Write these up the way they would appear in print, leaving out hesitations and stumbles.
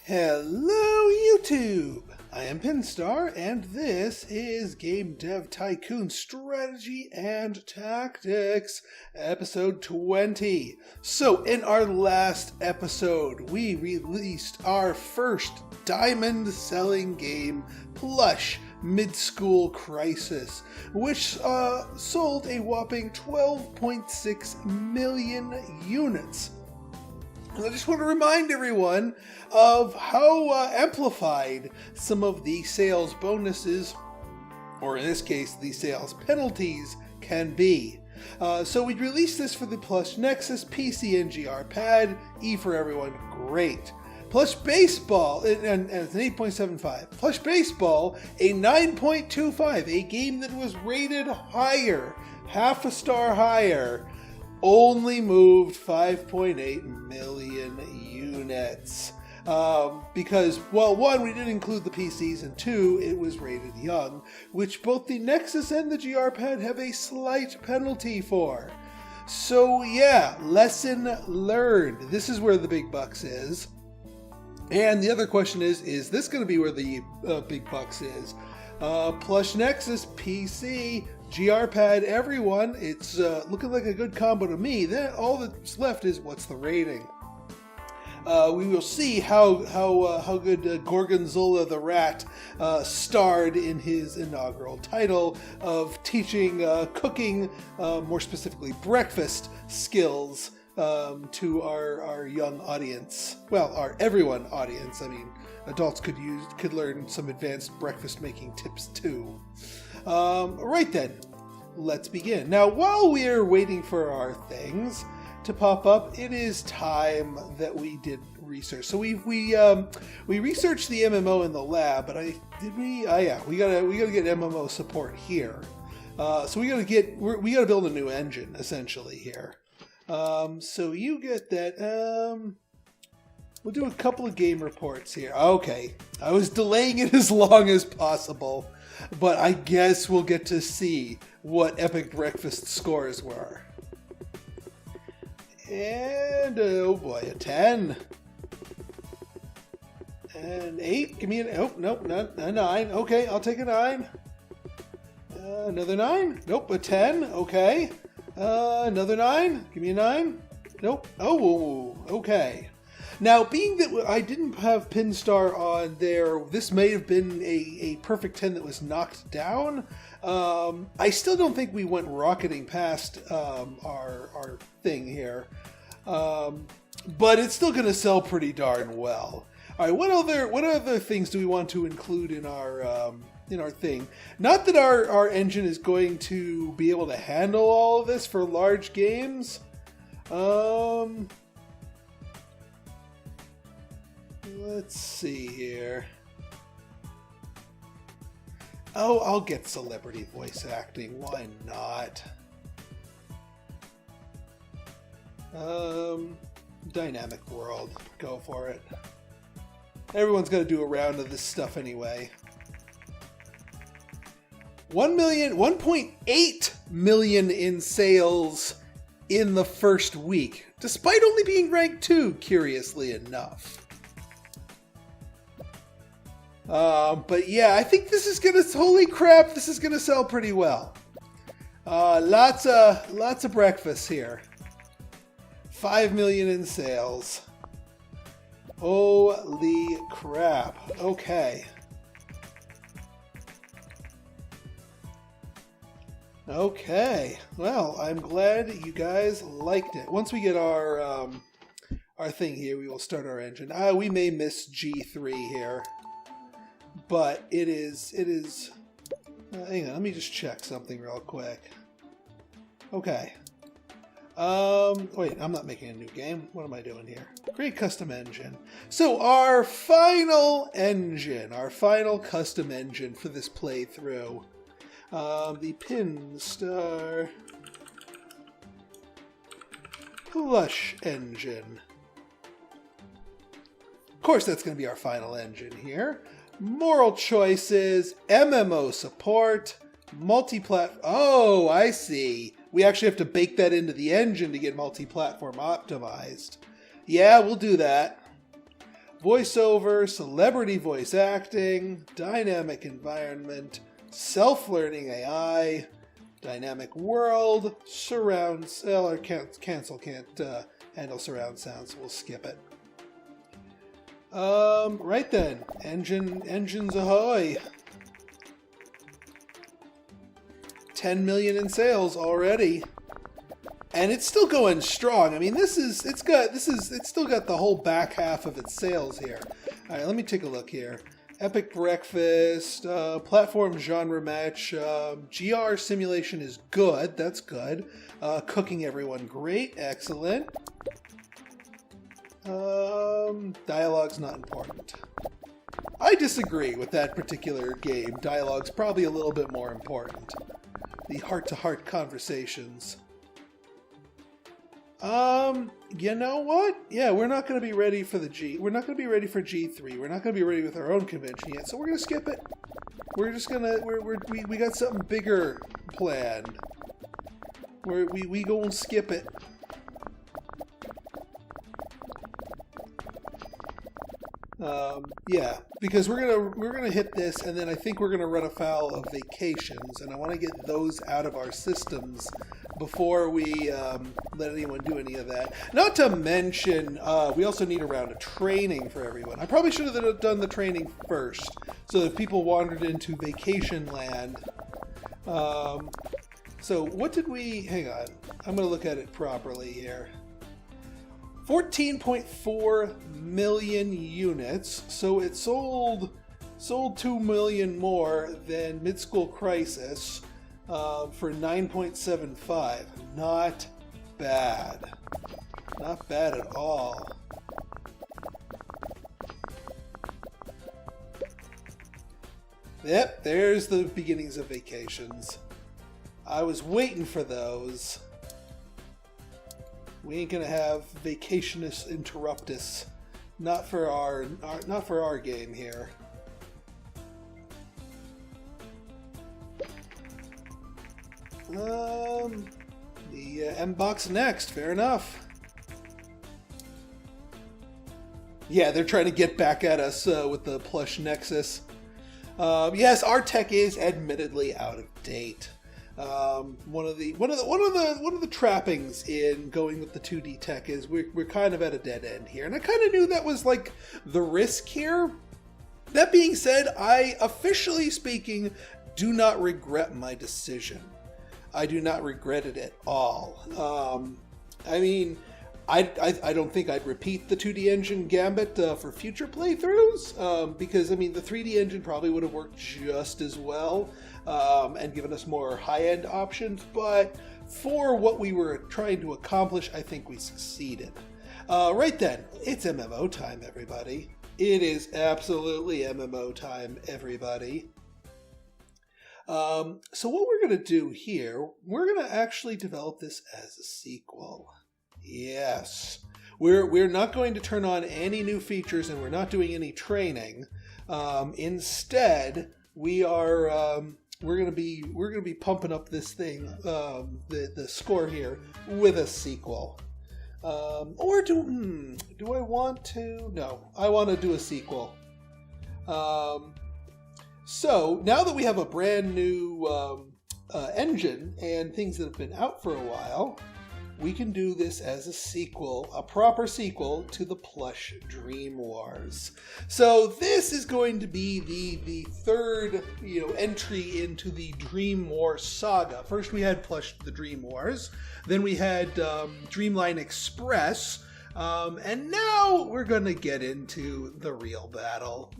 Hello YouTube! I am Pinstar and this is Game Dev Tycoon Strategy and Tactics, episode 20. So in our last episode, we released our first diamond selling game, Plush Mid-School Crisis, which sold a whopping 12.6 million units. I just want to remind everyone of how amplified some of the sales bonuses, or in this case, the sales penalties, can be. So we released this for the Plush Nexus, PC, and GR Pad. E for everyone, great. Plush Baseball, and it's an 8.75. Plush Baseball, a 9.25, a game that was rated higher, half a star higher, only moved 5.8 million units. Because, well, one, we didn't include the PCs, and two, it was rated young, which both the Nexus and the GR Pad have a slight penalty for. So yeah, lesson learned. This is where the big bucks is. And the other question is this going to be where the big bucks is? Plush Nexus, PC, GR Pad, everyone. It's looking like a good combo to me. Then all that's left is what's the rating. We will see how good Gorgonzola the Rat starred in his inaugural title of teaching cooking, more specifically breakfast skills, to our young audience. Well, our everyone audience. I mean, adults could learn some advanced breakfast making tips too. Right then, let's begin. Now, while we're waiting for our things to pop up, it is time that we did research. So we researched the MMO in the lab, but we gotta get MMO support here. So we gotta build a new engine essentially here. So you get that. We'll do a couple of game reports here. Okay, I was delaying it as long as possible, but I guess we'll get to see what Epic Breakfast scores were. And, oh boy, a 10. And 8, give me an, oh, nope, not a 9. Okay, I'll take a 9. Another 9, nope, a 10, okay. Another 9, give me a 9. Nope, oh, okay. Now, being that I didn't have Pinstar on there, this may have been a perfect 10 that was knocked down. I still don't think we went rocketing past our thing here. But it's still going to sell pretty darn well. All right, what other things do we want to include in our thing? Not that our engine is going to be able to handle all of this for large games. Let's see here. Oh, I'll get celebrity voice acting. Why not? Dynamic world. Go for it. Everyone's got to do a round of this stuff anyway. 1.8 million in sales in the first week, despite only being ranked 2, curiously enough. But yeah, I think this is gonna, holy crap, this is gonna sell pretty well. Lots of breakfast here. 5 million in sales. Holy crap. Okay. Okay. Well, I'm glad you guys liked it. Once we get our thing here, we will start our engine. We may miss G3 here. But it is, hang on, let me just check something real quick. Okay. Wait, I'm not making a new game. What am I doing here? Create custom engine. So our final engine, our final custom engine for this playthrough, the Pinstar Plush engine. Of course, that's going to be our final engine here. Moral choices, MMO support, multi-platform. Oh, I see. We actually have to bake that into the engine to get multi-platform optimized. Yeah, we'll do that. voiceover, celebrity voice acting, dynamic environment, self-learning AI, dynamic world, surround sound, or can't handle surround sound, so we'll skip it. Right then, engines ahoy. 10 million in sales already. And it's still going strong. I mean, it's still got the whole back half of its sales here. All right, let me take a look here. Epic Breakfast, platform genre match, GR simulation is good. That's good. Cooking everyone great, excellent. Dialogue's not important. I disagree with that particular game. Dialogue's probably a little bit more important. The heart-to-heart conversations. You know what? Yeah, we're not going to be ready for we're not going to be ready for G3. We're not going to be ready with our own convention yet, so we're going to skip it. We're just going to, we got something bigger planned. We gonna skip it. Yeah, because we're gonna hit this, and then I think we're gonna run afoul of vacations, and I want to get those out of our systems before we let anyone do any of that. Not to mention, we also need a round of training for everyone. I probably should have done the training first, so that people wandered into vacation land. So what did we? Hang on, I'm gonna look at it properly here. 14.4 million units, so it sold 2 million more than Mid-School Crisis for 9.75. Not bad. Not bad at all. Yep, there's the beginnings of vacations. I was waiting for those. We ain't gonna have Vacationist Interruptus. Not for our game here. The M-Box next, fair enough. Yeah, they're trying to get back at us with the plush Nexus. Yes, our tech is admittedly out of date. One of the trappings in going with the 2D tech is we're kind of at a dead end here, and I kind of knew that was like the risk here. That being said, I, officially speaking, do not regret my decision. I do not regret it at all. I mean, I don't think I'd repeat the 2D engine gambit for future playthroughs, because I mean the 3D engine probably would have worked just as well. And given us more high-end options, but for what we were trying to accomplish, I think we succeeded. Right then, it's MMO time, everybody. It is absolutely MMO time, everybody. So what we're going to do here, we're going to actually develop this as a sequel. Yes. We're not going to turn on any new features, and we're not doing any training. Instead, we're gonna be pumping up this thing, the score here, with a sequel. Or do I want to? No, I want to do a sequel. So now that we have a brand new engine and things that have been out for a while, we can do this as a sequel, a proper sequel to the Plush Dream Wars. So this is going to be the third, entry into the Dream War saga. First we had Plush the Dream Wars, then we had Dreamline Express, and now we're going to get into the real battle.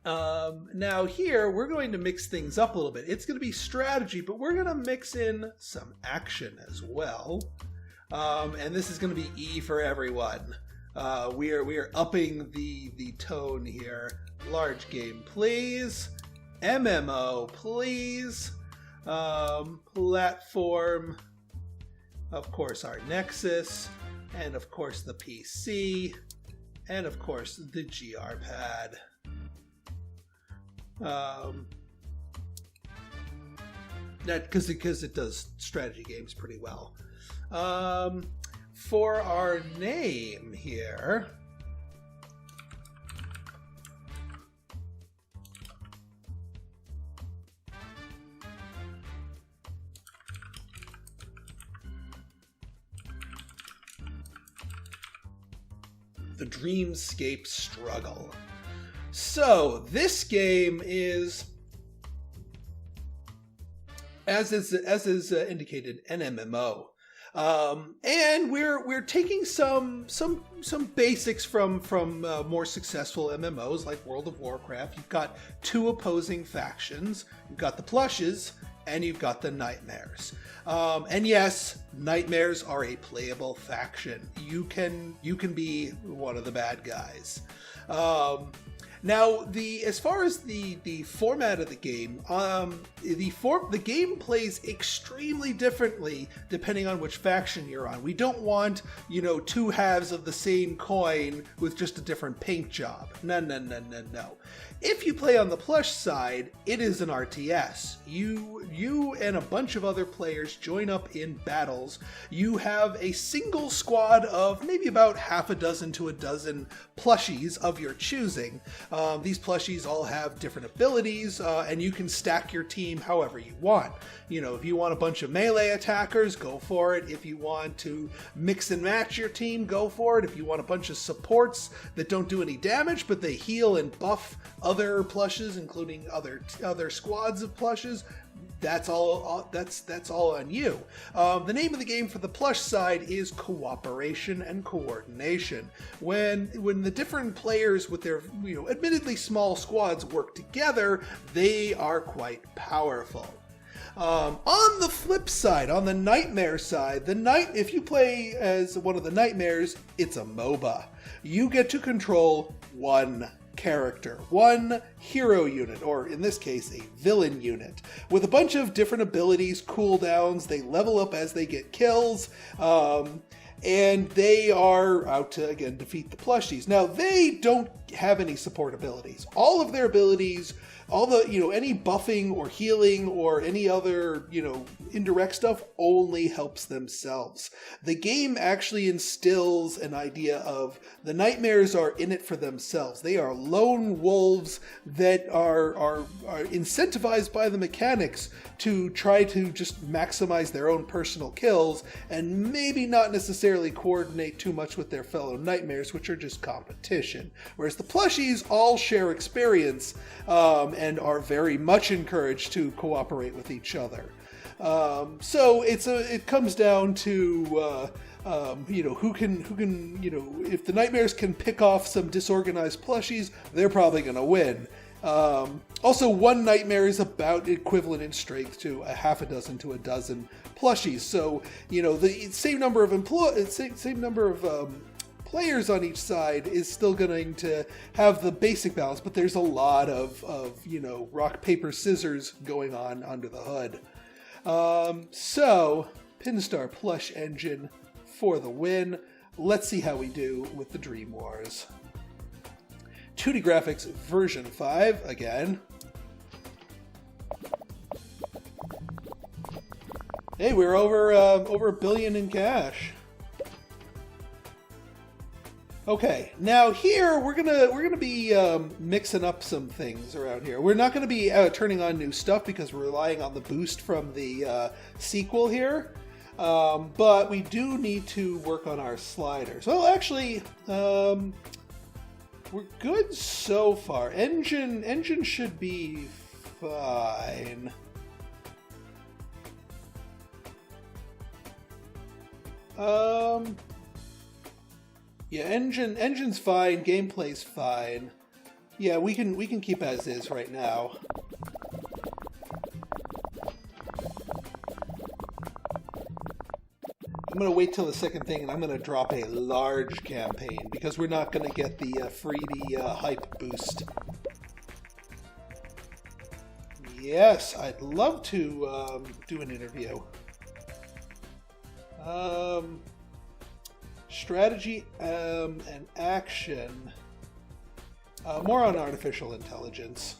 Now here, we're going to mix things up a little bit. It's going to be strategy, but we're going to mix in some action as well. And this is going to be E for everyone. We are upping the tone here. Large game, please. MMO, please. Platform. Of course, our Nexus. And of course, the PC. And of course, the GR pad. That because it does strategy games pretty well. for our name here, the Dreamscape Struggle. So this game is, as is indicated, an MMO, and we're taking some basics from more successful MMOs like World of Warcraft. You've got two opposing factions. You've got the Plushes and you've got the Nightmares. And yes, Nightmares are a playable faction. You can be one of the bad guys. Now, as far as the format of the game, the game plays extremely differently depending on which faction you're on. We don't want, two halves of the same coin with just a different paint job. No. If you play on the Plush side, it is an RTS. You and a bunch of other players join up in battles. You have a single squad of maybe about half a dozen to a dozen plushies of your choosing. These plushies all have different abilities, and you can stack your team however you want. If you want a bunch of melee attackers, go for it. If you want to mix and match your team, go for it. If you want a bunch of supports that don't do any damage, but they heal and buff other plushes, including other squads of plushes, that's all on you. The name of the game for the Plush side is Cooperation and Coordination. When the different players with their admittedly small squads work together, they are quite powerful. On the flip side, on the Nightmare side, if you play as one of the Nightmares, it's a MOBA. You get to control one character, one hero unit, or in this case, a villain unit, with a bunch of different abilities, cooldowns. They level up as they get kills, and they are out to, again, defeat the plushies. Now, they don't have any support abilities. All of their abilities, any buffing or healing or any other, indirect stuff only helps themselves. The game actually instills an idea of the Nightmares are in it for themselves. They are lone wolves that are incentivized by the mechanics to try to just maximize their own personal kills and maybe not necessarily coordinate too much with their fellow Nightmares, which are just competition. Whereas the plushies all share experience and are very much encouraged to cooperate with each other. So it comes down to who can if the Nightmares can pick off some disorganized plushies, they're probably going to win. Also, one Nightmare is about equivalent in strength to a half a dozen to a dozen plushies. So the same number of players on each side is still going to have the basic balance, but there's a lot of rock paper scissors going on under the hood. So Pinstar Plush Engine for the win. Let's see how we do with the Dream Wars. 2D graphics version 5 again. Hey, we're over $1 billion in cash. Okay, now here we're gonna be mixing up some things around here. We're not gonna be turning on new stuff because we're relying on the boost from the sequel here. But we do need to work on our sliders. Well, actually, we're good so far. Engine should be fine. Yeah, engine's fine, gameplay's fine. Yeah, we can keep as is right now. I'm gonna wait till the second thing, and I'm gonna drop a large campaign because we're not gonna get the freebie hype boost. Yes, I'd love to do an interview. Strategy and action. More on artificial intelligence.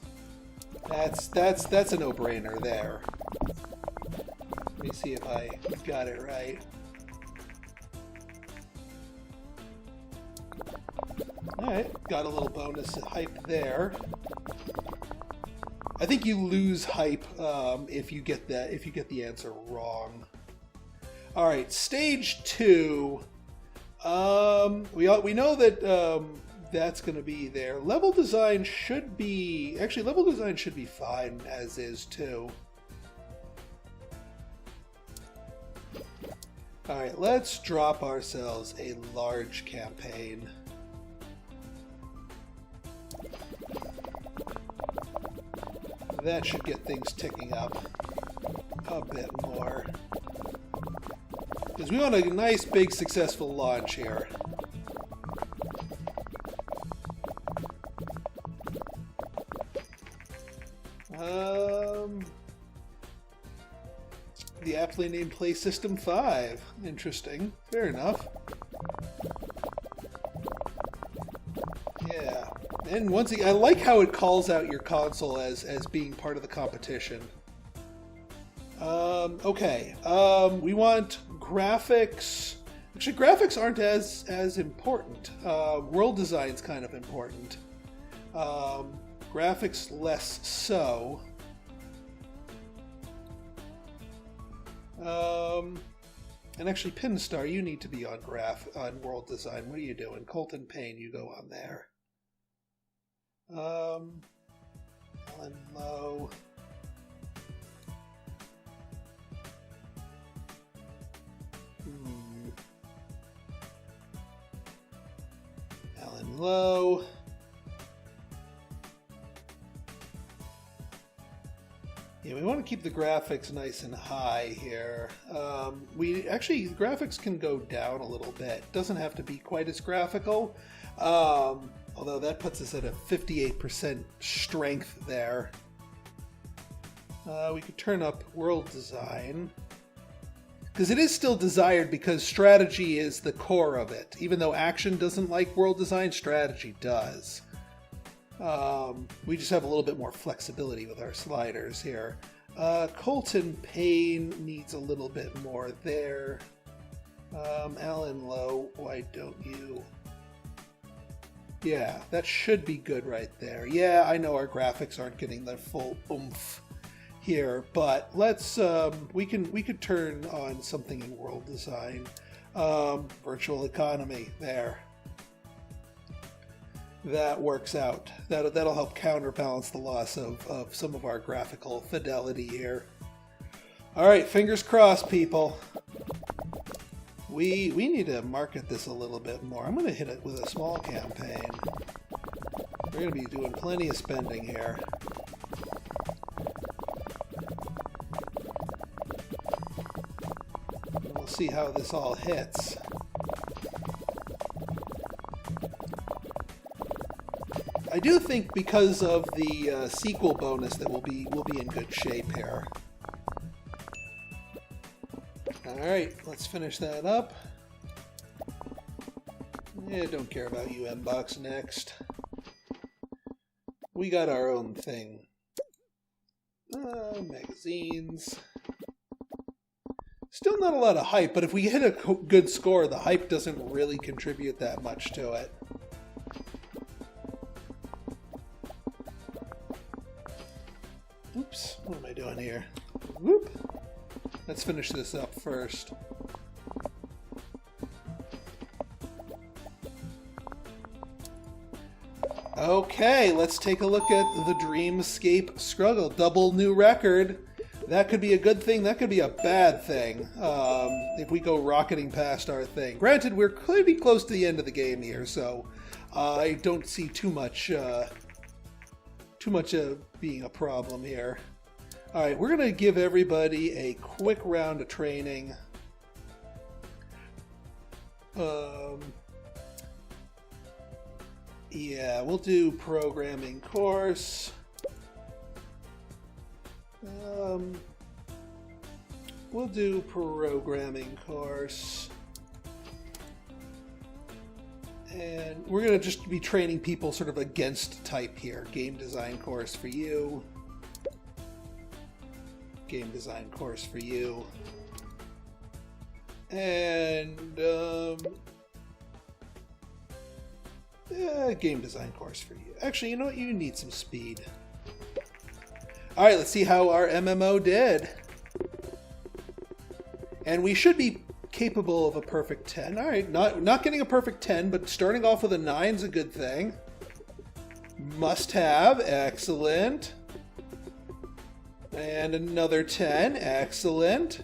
That's a no-brainer there. Let me see if I got it right. Alright, got a little bonus hype there. I think you lose hype if you get the answer wrong. Alright, stage 2. We know that that's going to be there. Level design should be... Actually, level design should be fine, as is, too. Alright, let's drop ourselves a large campaign. That should get things ticking up a bit more. Because we want a nice, big, successful launch here. The aptly named Play System 5. Interesting. Fair enough. Yeah. And once again, I like how it calls out your console as being part of the competition. Okay. We want graphics. Actually, graphics aren't as important. World design's kind of important. Graphics less so. And actually, Pinstar, you need to be on world design. What are you doing? Colton Payne, you go on there. Alan Lowe. Alan Lowe. Yeah, we want to keep the graphics nice and high here. The graphics can go down a little bit. Doesn't have to be quite as graphical. Although that puts us at a 58% strength there. We could turn up world design. Because it is still desired because strategy is the core of it. Even though action doesn't like world design, strategy does. We just have a little bit more flexibility with our sliders here. Colton Payne needs a little bit more there. Alan Lowe, why don't you... Yeah, that should be good right there. Yeah, I know our graphics aren't getting the full oomph here, but let's we could turn on something in world design. Virtual economy there. That works out. That'll help counterbalance the loss of some of our graphical fidelity here. All right, fingers crossed, people. We need to market this a little bit more. I'm going to hit it with a small campaign. We're going to be doing plenty of spending here. We'll see how this all hits. I do think because of the sequel bonus that we'll be in good shape here. Alright, let's finish that up. Yeah, don't care about you, M-Box, next. We got our own thing. Magazines. Still not a lot of hype, but if we hit a good score, the hype doesn't really contribute that much to it. Oops, what am I doing here? Whoop. Let's finish this up first. Okay, let's take a look at the Dreamscape Struggle. Double new record. That could be a good thing, that could be a bad thing, if we go rocketing past our thing. Granted, we're pretty close to the end of the game here, so I don't see too much being a problem here. Alright, we're going to give everybody a quick round of training. Yeah, we'll do programming course. We'll do programming course. And we're going to just be training people sort of against type here. Game design course for you. Game design course for you. And game design course for you. Actually, you know what? You need some speed. All right, let's see how our MMO did. And we should be capable of a perfect 10. All right, not getting a perfect 10, but starting off with a 9 is a good thing. Must have, excellent. And another 10, excellent.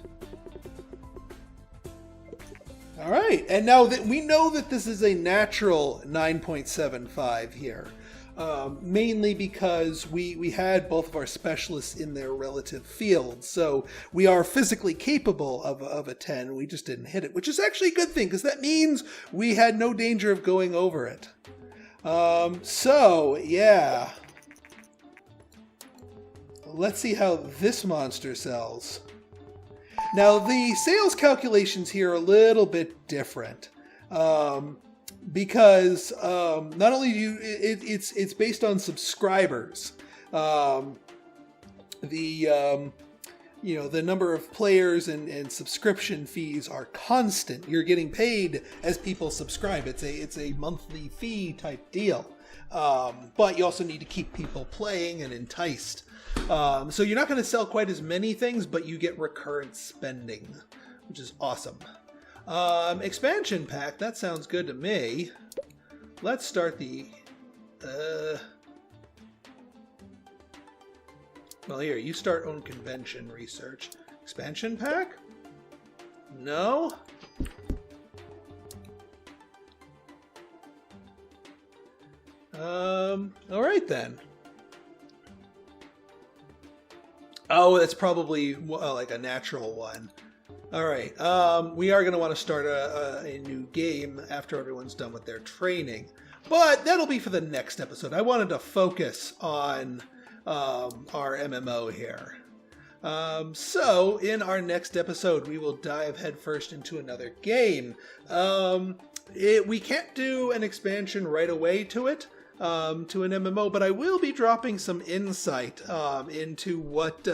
All right, and now that we know that this is a natural 9.75 here, mainly because we had both of our specialists in their relative fields, so we are physically capable of a 10. We just didn't hit it, which is actually a good thing because that means we had no danger of going over it. So yeah, let's see how this monster sells. Now, the sales calculations here are a little bit different, because not only do you, it's based on subscribers. The number of players and subscription fees are constant. You're getting paid as people subscribe. It's a monthly fee type deal, but you also need to keep people playing and enticed. So you're not going to sell quite as many things, but you get recurrent spending, which is awesome. Expansion pack, that sounds good to me. Let's start the... Well, here, you start own convention research. Expansion pack? No? Alright then. Oh, that's probably like a natural one. All right, we are going to want to start a new game after everyone's done with their training. But that'll be for the next episode. I wanted to focus on our MMO here. So in our next episode, we will dive headfirst into another game. We can't do an expansion right away to it. To an MMO, but I will be dropping some insight into what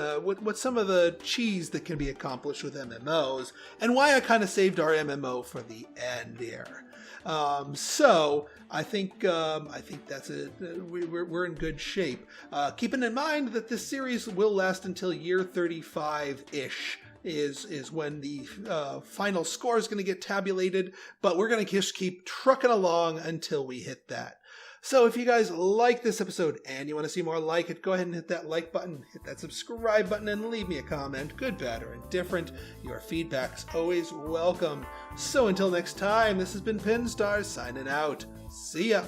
some of the cheese that can be accomplished with MMOs, and why I kind of saved our MMO for the end here. So I think that's it. We're in good shape. Keeping in mind that this series will last until year 35-ish. Is when the final score is going to get tabulated, but we're going to just keep trucking along until we hit that. So if you guys like this episode and you want to see more like it, go ahead and hit that like button, hit that subscribe button, and leave me a comment, good, bad, or indifferent. Your feedback's always welcome. So until next time, this has been Pinstar signing out. See ya!